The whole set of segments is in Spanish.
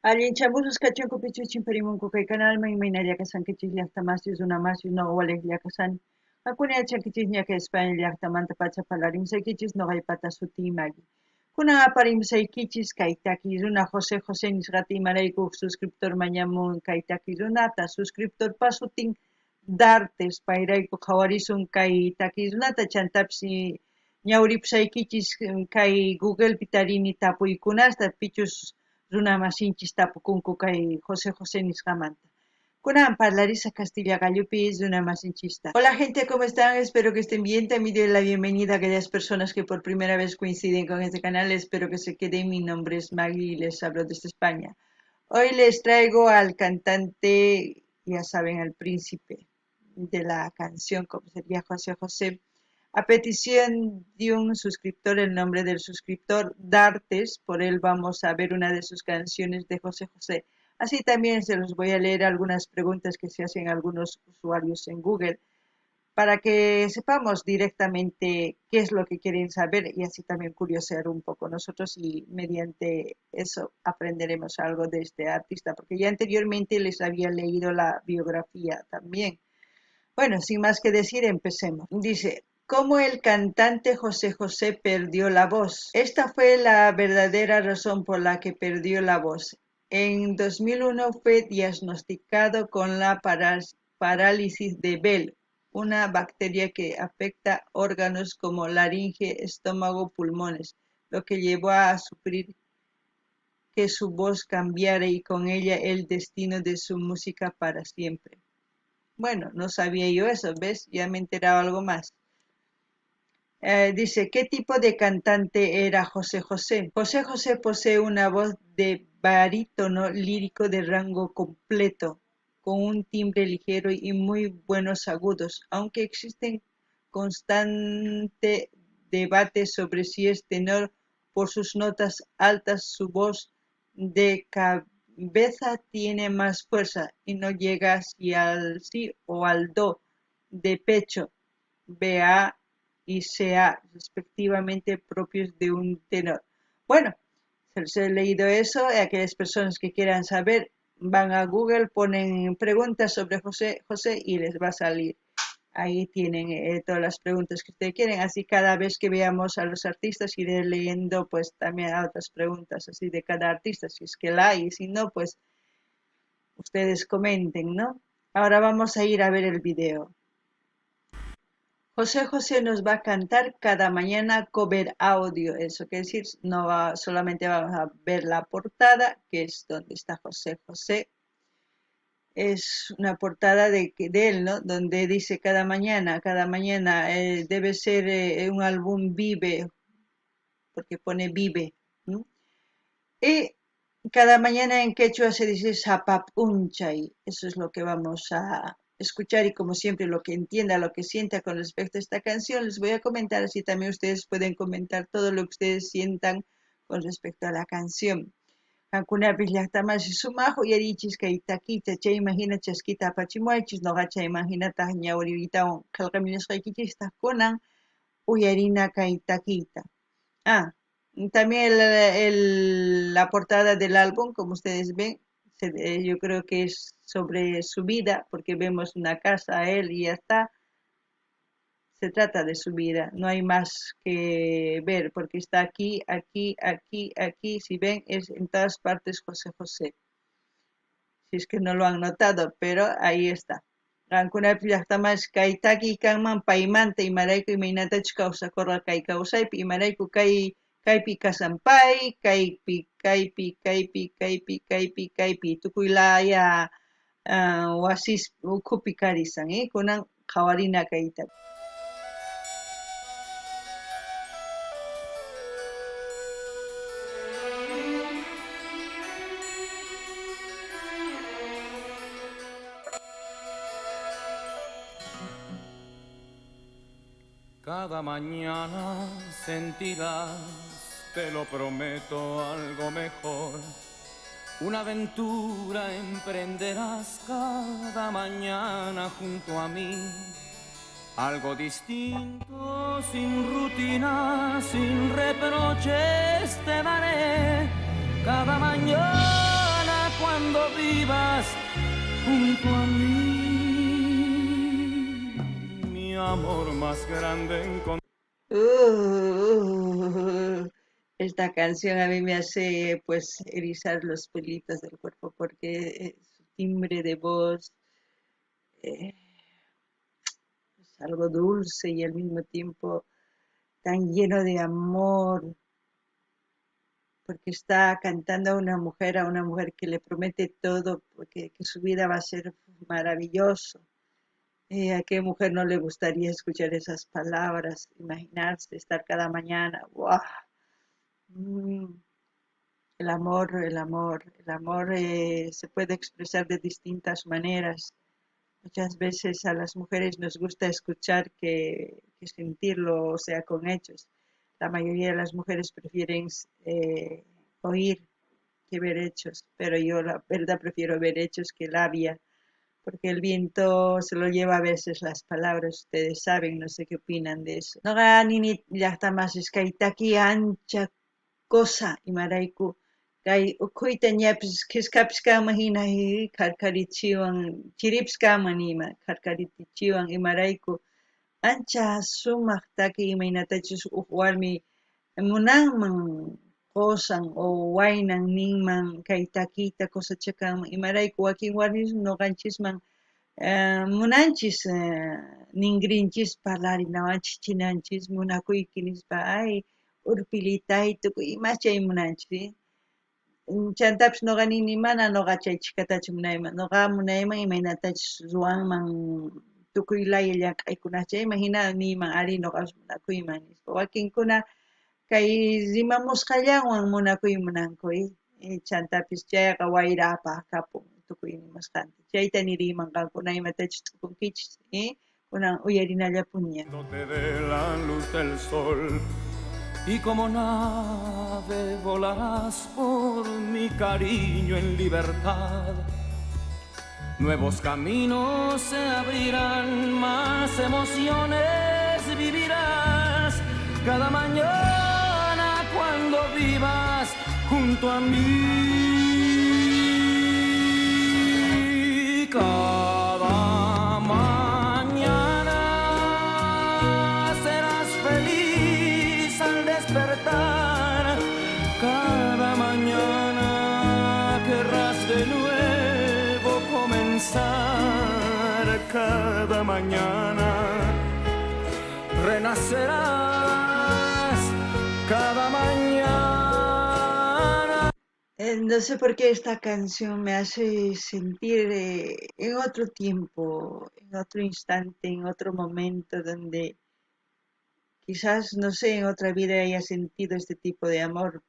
Allinchamusas kachunku pichuchin perimunku kay canalman imayna kasankichis llaqtamasius runamasius noqawalej llaqasani. Hakuna yachankichis ñaka España llaqtamanta pacha parlarimsaykichis noqaypata sutimari. Kunan aparimsaykichis kay taki runa José nisqata imarayku suscriptor mañamun kay taki runata suscriptorpa sutin Dartes payrayku qhawarisun kay taki runata chantapis ñawripusaykichis kay Googlepi tarini tapuykunasta pichus runa masinchis tapukunku kay José nisqamanta. Kunan parlarisa Castilla Gallupis runa masinchista. Hola gente, ¿cómo están? Espero que estén bien. También doy la bienvenida a aquellas personas que por primera vez coinciden con este canal. Espero que se queden. Mi nombre es Maggie y les hablo desde España. Hoy les traigo al cantante, ya saben, al príncipe de la canción, como sería José. A petición de un suscriptor, el nombre del suscriptor, Dartes, por él vamos a ver una de sus canciones de José. Así también se los voy a leer algunas preguntas que se hacen algunos usuarios en Google para que sepamos directamente qué es lo que quieren saber y así también curiosear un poco nosotros y mediante eso aprenderemos algo de este artista, porque ya anteriormente les había leído la biografía también. Bueno, sin más que decir, empecemos. Dice, ¿cómo el cantante José perdió la voz? Esta fue la verdadera razón por la que perdió la voz. En 2001 fue diagnosticado con la parálisis de Bell, una bacteria que afecta órganos como laringe, estómago, pulmones, lo que llevó a sufrir que su voz cambiara y con ella el destino de su música para siempre. Bueno, no sabía yo eso, ¿ves? Ya me he enterado algo más. Dice, ¿qué tipo de cantante era José José? José José posee una voz de barítono lírico de rango completo, con un timbre ligero y muy buenos agudos, aunque existen constante debate sobre si es tenor por sus notas altas, su voz de cabeza tiene más fuerza y no llega si al sí o al do, de pecho, BA y CA, respectivamente, propios de un tenor. Bueno, se les he leído eso, y aquellas personas que quieran saber van a Google, ponen preguntas sobre José y les va a salir. Ahí tienen todas las preguntas que ustedes quieren, así cada vez que veamos a los artistas iré leyendo pues también otras preguntas así de cada artista, si es que la hay, y si no, pues ustedes comenten, ¿no? Ahora vamos a ir a ver el video. José nos va a cantar cada mañana cover audio, eso quiere decir, no va, solamente vamos a ver la portada, que es donde está José. Es una portada de él, ¿no? Donde dice cada mañana, debe ser un álbum Vive, porque pone Vive, ¿no? Y cada mañana en quechua se dice Zapapunchay, eso es lo que vamos a escuchar y como siempre lo que entienda, lo que sienta con respecto a esta canción, les voy a comentar, así también ustedes pueden comentar todo lo que ustedes sientan con respecto a la canción. Hankunapi llaqtamasi sumaq uyarichis kay takiyta chay imagina chaskita apachimuaychis noqacha imaginata ñawritawan qillqaminisqaykichistas kunan uyarina kay takiyta. También la portada del álbum, como ustedes ven, yo creo que es sobre su vida, porque vemos una casa a él y ya está. Se trata de su vida, no hay más que ver, porque está aquí, si ven, es en todas partes José. Si es que no lo han notado, pero ahí está. Qankunapi llaqtamas kay taki kanman paymanta imarayku imaynatachus kawsakurqa kay kawsaypi imarayku kaypi kasanpay, kaypi tukuylaya wasis ukhupi karisan, kunan qhawarina kayta. Cada mañana sentirás, te lo prometo, algo mejor. Una aventura emprenderás cada mañana junto a mí. Algo distinto, sin rutina, sin reproches te daré. Cada mañana vivas junto a mí, mi amor más grande encontré. Esta canción a mí me hace pues erizar los pelitos del cuerpo porque su timbre de voz eh, es algo dulce y al mismo tiempo tan lleno de amor, porque está cantando a una mujer que le promete todo, porque que su vida va a ser maravilloso. ¿A qué mujer no le gustaría escuchar esas palabras? Imaginarse estar cada mañana, ¡wow! Mm, el amor se puede expresar de distintas maneras. Muchas veces a las mujeres nos gusta escuchar que sentirlo, o sea, con hechos. La mayoría de las mujeres prefieren oír que ver hechos, pero yo la verdad prefiero ver hechos que labia, porque el viento se lo lleva a veces las palabras, ustedes saben, no sé qué opinan de eso. No ni ya está más es que aquí ancha cosa y maraiku kay ukhuyta ñapis qhiskapis hina karkarichiwan chiripskama nima karkaritichiwan imarayku ancha sumaq taki imaynatachus warmi munanman qosan o waynan ninman kay takiyta cosechakanman imarayku wakin warmis ñuqanchisman munanchis ninrinchis parlarinawachis chinanchis munakuyki nispa ay urpilitay tukuy imash chay munanchis chantapis ñuqa nini mana ñuqa chay chikatachu munayman ñuqa munayman imaynatachus ruwanman tukuy laya llamk'aykunata chayman hina niyman ari ñuqapas munakuyman nispa wakinkuna kay rimamusqallawan munakuy munankuy chantapis chayqa wayrapaq kapun tukuy nimasqanta chayta niriyman qankuna imatachus t'ukunkichis kunan uyarinallapunña. De la luz del sol y como nave volarás por mi cariño en libertad. Nuevos caminos se abrirán, más emociones vivirás cada mañana cuando vivas junto a mí. Cada mañana serás feliz al despertar, cada mañana querrás de nuevo comenzar, cada mañana renacerás, cada mañana. No sé por qué esta canción me hace sentir en otro tiempo, en otro instante, en otro momento donde quizás, no sé, en otra vida haya sentido este tipo de amor,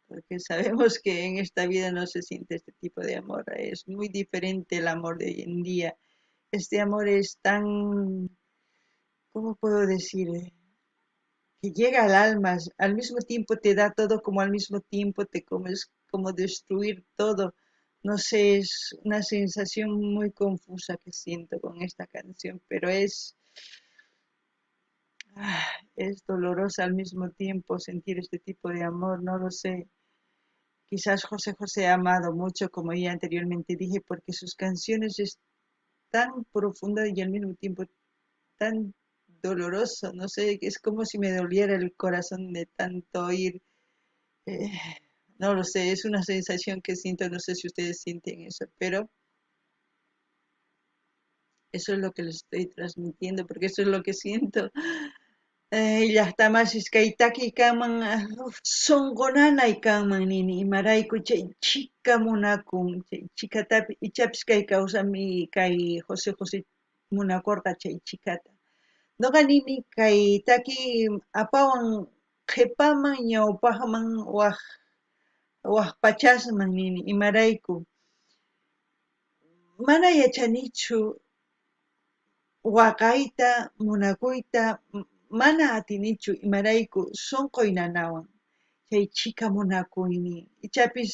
porque sabemos que en esta vida no se siente este tipo de amor, es muy diferente el amor de hoy en día. Este amor es tan, ¿cómo puedo decir? Que llega al alma, al mismo tiempo te da todo, como al mismo tiempo te comes, como destruir todo. No sé, es una sensación muy confusa que siento con esta canción, pero es dolorosa al mismo tiempo sentir este tipo de amor, no lo sé. Quizás José José ha amado mucho, como ya anteriormente dije, porque sus canciones es tan profunda y al mismo tiempo tan doloroso, no sé, es como si me doliera el corazón de tanto oír. Eh, no lo sé, es una sensación que siento, no sé si ustedes sienten eso, pero eso es lo que les estoy transmitiendo, porque eso es lo que siento. Llaqtamas iskaitaki kanman sunqunanay kanman nini imarayku chay chika munakun chay chikatapi ichapis kay kawsami kay José José munakurqa chay chikata ñuqa nini kay taki apawan qhipaman ñawpaqman waq pachasman nini imarayku mana yachanichu waqayta munakuyta mana atinichu imarayku sunquy nanawan chay chika munakuyni ichapis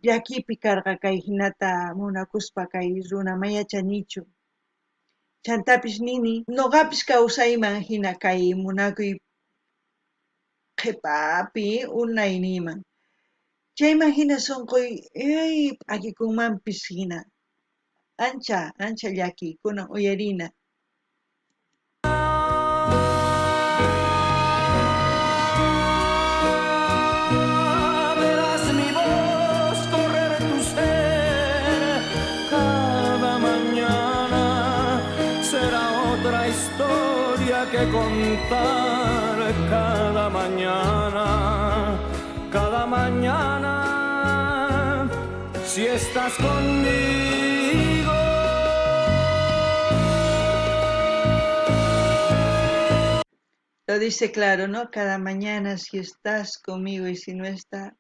llakipi karqa kay hinata munakuspa kay runa mayachanichu chantapis nini ñuqapis kawsayman hina kay munakuy qhipapi unay niyman Ya imaginas son koy, ay, aquí con man piscina. Ancha llaki, con uyarina. Verás mi voz correr tu ser cada mañana. Será otra historia que contar cada mañana. Cada mañana, si estás conmigo. Lo dice claro, ¿no? Cada mañana si estás conmigo y si no está,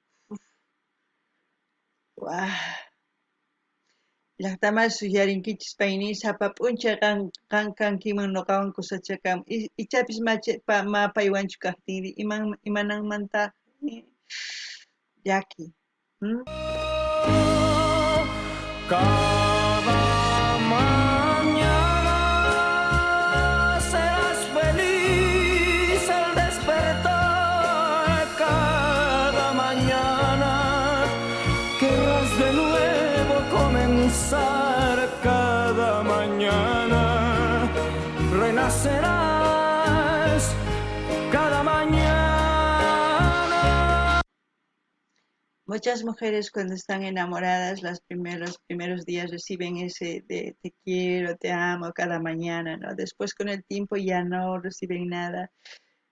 ¡guau! Llaqtaman suyarinkichis payni sapapuncha kankiman noqawan kusachakam ichapis mapaywanchu kaqtinri imananmanta llaki. Cada mañana serás feliz al despertar. Cada mañana querrás de nuevo comenzar. Cada mañana renacerás. Cada mañana. Muchas mujeres cuando están enamoradas los primeros días reciben ese de te quiero, te amo cada mañana, ¿no? Después con el tiempo ya no reciben nada.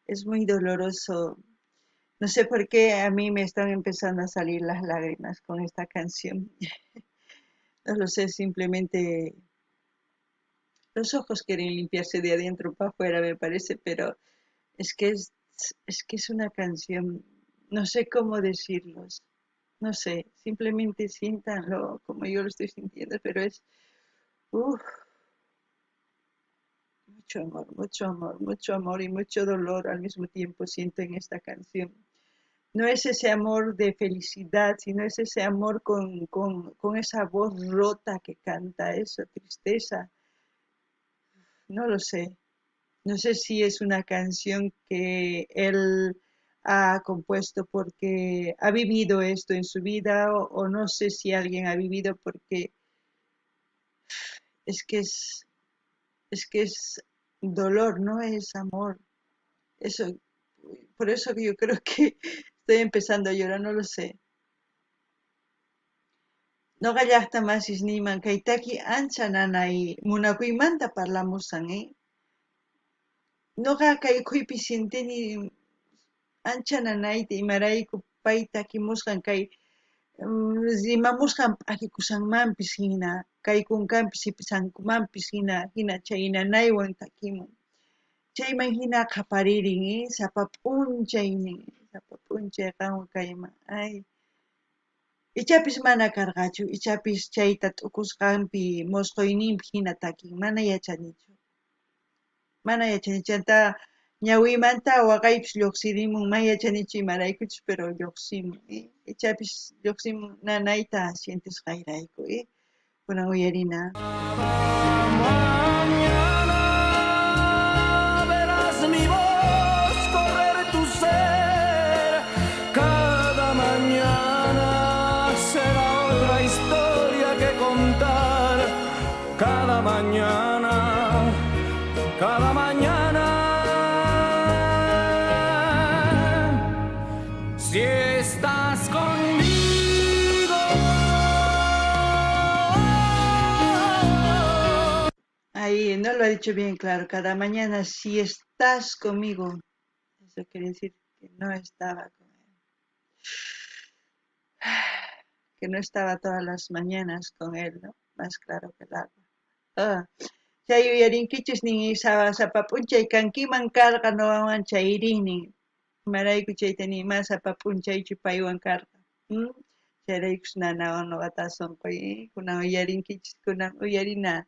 Es muy doloroso. No sé por qué a mí me están empezando a salir las lágrimas con esta canción. No lo sé, simplemente los ojos quieren limpiarse de adentro para afuera, me parece, pero es que es una canción, no sé cómo decirlos, no sé, simplemente siéntanlo como yo lo estoy sintiendo, pero es uf, mucho amor y mucho dolor al mismo tiempo siento en esta canción. No es ese amor de felicidad, sino es ese amor con esa voz rota que canta, esa tristeza. No lo sé. No sé si es una canción que él ha compuesto porque ha vivido esto en su vida o no sé si alguien ha vivido porque es que es, es que es dolor, no es amor. Eso, por eso que yo creo que estoy empezando a llorar, no lo sé. Noqa llaqtamansis niyman kaytaki ancha nanay munakuymanta parlamusan, Noqa kaykuypi sintini ancha nanayta imarayku pay takimusqan kay rimamusqan p'akikusanmanpis hina kay kunkanpis sipisankumanpis hina chay nanaywan takimun. Chayman hina qhaparirin, sapa p'unchay nin, sapa p'unchay qanwan kayman. Ay, ichapis mana karqachu, ichapis chayta t'ukusqanpi musquyninpi hina takin, mana yachanichu, chanta ñawiymanta waqaypis lluqsirimun, mana yachanichu imaraykuchus, pero lluqsimun, ichapis lluqsimun nanayta sientisqayrayku, kunan uyarina. Mañana verás mi voz correr tu ser. Cada mañana será otra historia que contar. Cada mañana, cada mañana. Si estás conmigo. Ahí no lo ha dicho bien claro, cada mañana si estás conmigo, eso quiere decir que no estaba con él, que no estaba todas las mañanas con él, ¿no? Más claro que el agua. Ah, chay uyarinkichis nin sapapunchay kankiman karqa noqawan chayrinin, imarayku chayta nima sapapunchaychu paywan karqa. Chayraykus nanawan noqata sunqu, kunan uyarinkichis, kunan uyarina.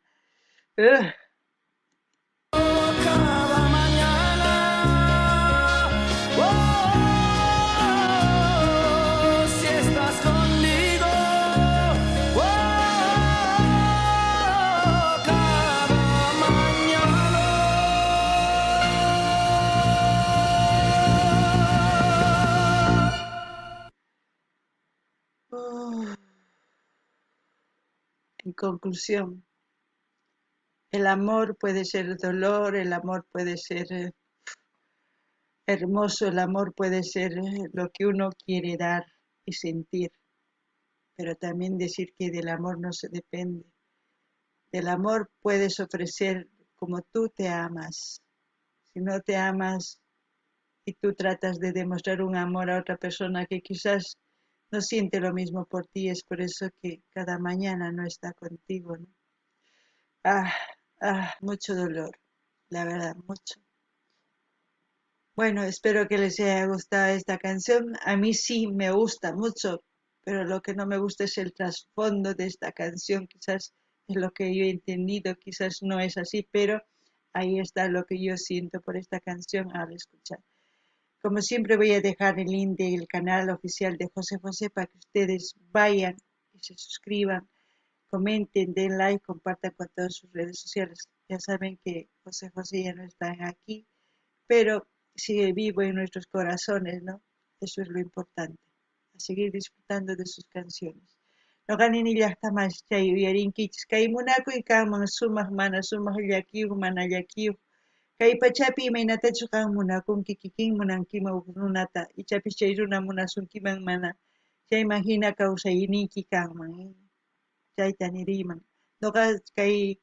Cada mañana, si estás conmigo, cada mañana. En conclusión, el amor puede ser dolor, el amor puede ser hermoso, el amor puede ser lo que uno quiere dar y sentir, pero también decir que del amor no se depende. Del amor puedes ofrecer como tú te amas. Si no te amas y tú tratas de demostrar un amor a otra persona que quizás no siente lo mismo por ti, es por eso que cada mañana no está contigo, ¿no? Mucho dolor, la verdad, mucho. Bueno, espero que les haya gustado esta canción. A mí sí me gusta mucho, pero lo que no me gusta es el trasfondo de esta canción. Quizás es lo que yo he entendido, quizás no es así, pero ahí está lo que yo siento por esta canción al escuchar. Como siempre voy a dejar el link del canal oficial de José José para que ustedes vayan y se suscriban, comenten, den like, compartan con todas sus redes sociales. Ya saben que José José ya no está aquí, pero sigue vivo en nuestros corazones, ¿no? Eso es lo importante, a seguir disfrutando de sus canciones. No ganin illahtamas chay uyarinkichis kay munakuy kanman sumaq mana sumaq llakiyuq mana llakiyuq kay pachapi imaynatachu qam munakunki kikin munankima huk runata ichapis chay runa munasunkiman mana chayman hina kawsayninki kanman, chayta niriyman. Noqa kay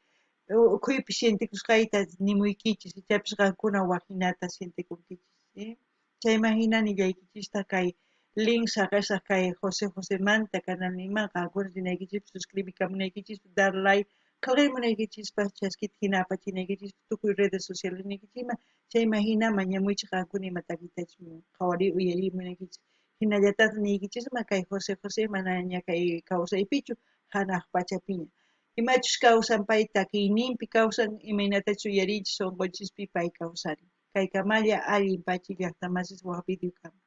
ukhuypi sintikusqayta nimuykichis ichapis qankuna waqinata sintikunkichis, chayman hina nillaykichista kay link saqasaq kay José Josémanta canalninman qankuna rinaykichis suscribikamunaykichis dar like qillqaymunaykichispas chaskita hina apachinaykichis tukuy redes sociales nikichima chayman hina mañamuychis qankuna imatapitachus qhawari uyarimunaykichis hinallataq niykichisman kay José José manaña kay kawsaypichu hanaq pachapiña imachus kawsan pay takiyninpi kawsan imaynatachu uyarinchis sunqunchikpi pay kawsarin kaykamalla allin pachi llaqtamasis waq videokama